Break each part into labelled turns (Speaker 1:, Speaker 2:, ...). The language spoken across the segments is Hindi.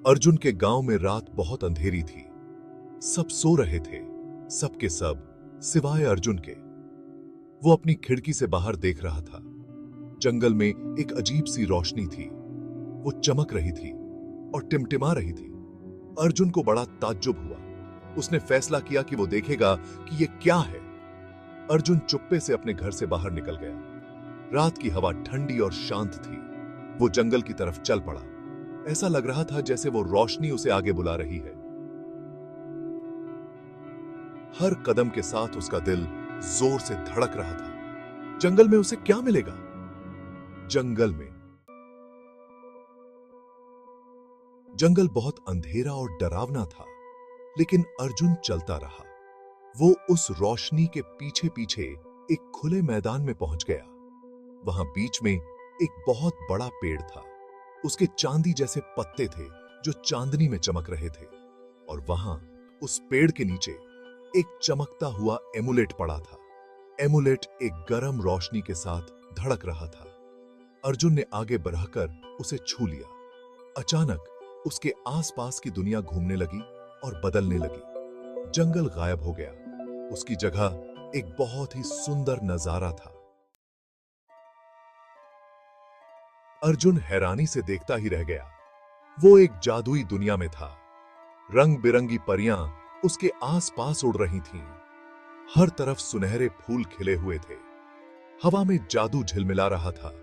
Speaker 1: अर्जुन के गांव में रात बहुत अंधेरी थी। सब सो रहे थे, सबके सब सिवाय अर्जुन के। वो अपनी खिड़की से बाहर देख रहा था। जंगल में एक अजीब सी रोशनी थी। वो चमक रही थी और टिमटिमा रही थी। अर्जुन को बड़ा ताज्जुब हुआ। उसने फैसला किया कि वो देखेगा कि ये क्या है। अर्जुन चुप्पे से अपने घर से बाहर निकल गया। रात की हवा ठंडी और शांत थी। वो जंगल की तरफ चल पड़ा। ऐसा लग रहा था जैसे वो रोशनी उसे आगे बुला रही है। हर कदम के साथ उसका दिल जोर से धड़क रहा था। जंगल में उसे क्या मिलेगा? जंगल बहुत अंधेरा और डरावना था, लेकिन अर्जुन चलता रहा। वो उस रोशनी के पीछे पीछे एक खुले मैदान में पहुंच गया। वहां बीच में एक बहुत बड़ा पेड़ था। उसके चांदी जैसे पत्ते थे जो चांदनी में चमक रहे थे। और वहां उस पेड़ के नीचे एक चमकता हुआ एमुलेट पड़ा था। एमुलेट एक गर्म रोशनी के साथ धड़क रहा था। अर्जुन ने आगे बढ़कर उसे छू लिया। अचानक उसके आसपास की दुनिया घूमने लगी और बदलने लगी। जंगल गायब हो गया। उसकी जगह एक बहुत ही सुंदर नजारा था। अर्जुन हैरानी से देखता ही रह गया। वो एक जादुई दुनिया में था। रंग बिरंगी परियां उसके आसपास उड़ रही थीं। हर तरफ सुनहरे फूल खिले हुए थे। हवा में जादू झिलमिला रहा था।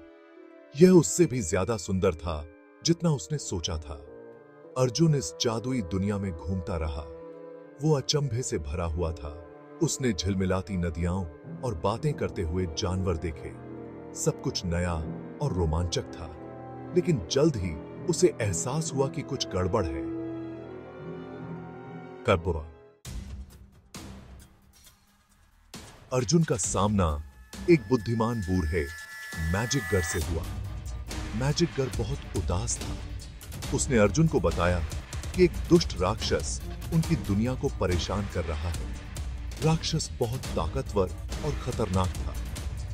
Speaker 1: यह उससे भी ज्यादा सुंदर था जितना उसने सोचा था। अर्जुन इस जादुई दुनिया में घूमता रहा। वो अचंभे से भरा हुआ था। उसने झिलमिलाती नदियां और बातें करते हुए जानवर देखे। सब कुछ नया और रोमांचक था, लेकिन जल्द ही उसे एहसास हुआ कि कुछ गड़बड़ है। कर्बुरा। अर्जुन का सामना एक बुद्धिमान बूढ़े मैजिक गर से हुआ। मैजिक गर बहुत उदास था। उसने अर्जुन को बताया कि एक दुष्ट राक्षस उनकी दुनिया को परेशान कर रहा है। राक्षस बहुत ताकतवर और खतरनाक था।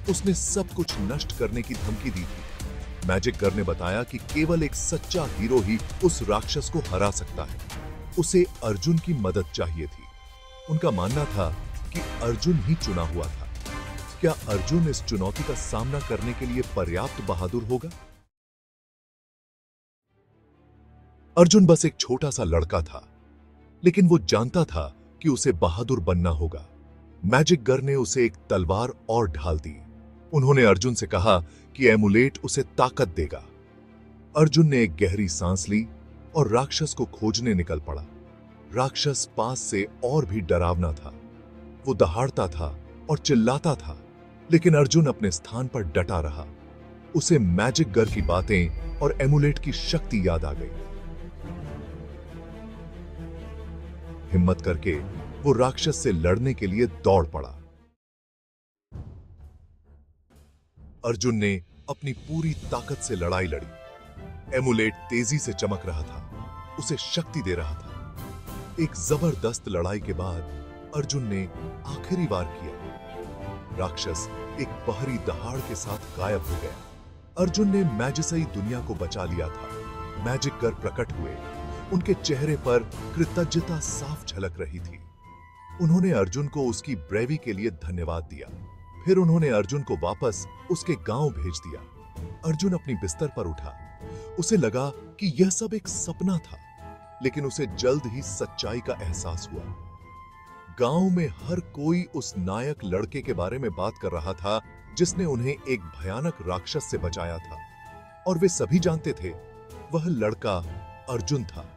Speaker 1: उसने सब कुछ नष्ट करने की धमकी दी थी। मैजिक गर ने बताया कि केवल एक सच्चा हीरो ही उस राक्षस को हरा सकता है। उसे अर्जुन की मदद चाहिए थी। उनका मानना था कि अर्जुन ही चुना हुआ था। क्या अर्जुन इस चुनौती का सामना करने के लिए पर्याप्त बहादुर होगा? अर्जुन बस एक छोटा सा लड़का था, लेकिन वो जानता था कि उसे बहादुर बनना होगा। मैजिक गर ने उसे एक तलवार और ढाल दी। उन्होंने अर्जुन से कहा कि एमुलेट उसे ताकत देगा। अर्जुन ने एक गहरी सांस ली और राक्षस को खोजने निकल पड़ा। राक्षस पास से और भी डरावना था। वो दहाड़ता था और चिल्लाता था, लेकिन अर्जुन अपने स्थान पर डटा रहा। उसे मैजिक गर की बातें और एमुलेट की शक्ति याद आ गई। हिम्मत करके वो राक्षस से लड़ने के लिए दौड़ पड़ा। अर्जुन ने अपनी पूरी ताकत से लड़ाई लड़ी। एमुलेट तेजी से चमक रहा था, उसे शक्ति दे रहा था। एक जबरदस्त लड़ाई के बाद अर्जुन ने आखिरी वार किया। राक्षस एक बहरी दहाड़ के साथ गायब हो गया। अर्जुन ने मैजिसई दुनिया को बचा लिया था। मैजिक गर प्रकट हुए। उनके चेहरे पर कृतज्ञता साफ झलक रही थी। उन्होंने अर्जुन को उसकी ब्रेवी के लिए धन्यवाद दिया। फिर उन्होंने अर्जुन को वापस उसके गांव भेज दिया। अर्जुन अपनी बिस्तर पर उठा। उसे लगा कि यह सब एक सपना था, लेकिन उसे जल्द ही सच्चाई का एहसास हुआ। गांव में हर कोई उस नायक लड़के के बारे में बात कर रहा था जिसने उन्हें एक भयानक राक्षस से बचाया था। और वे सभी जानते थे, वह लड़का अर्जुन था।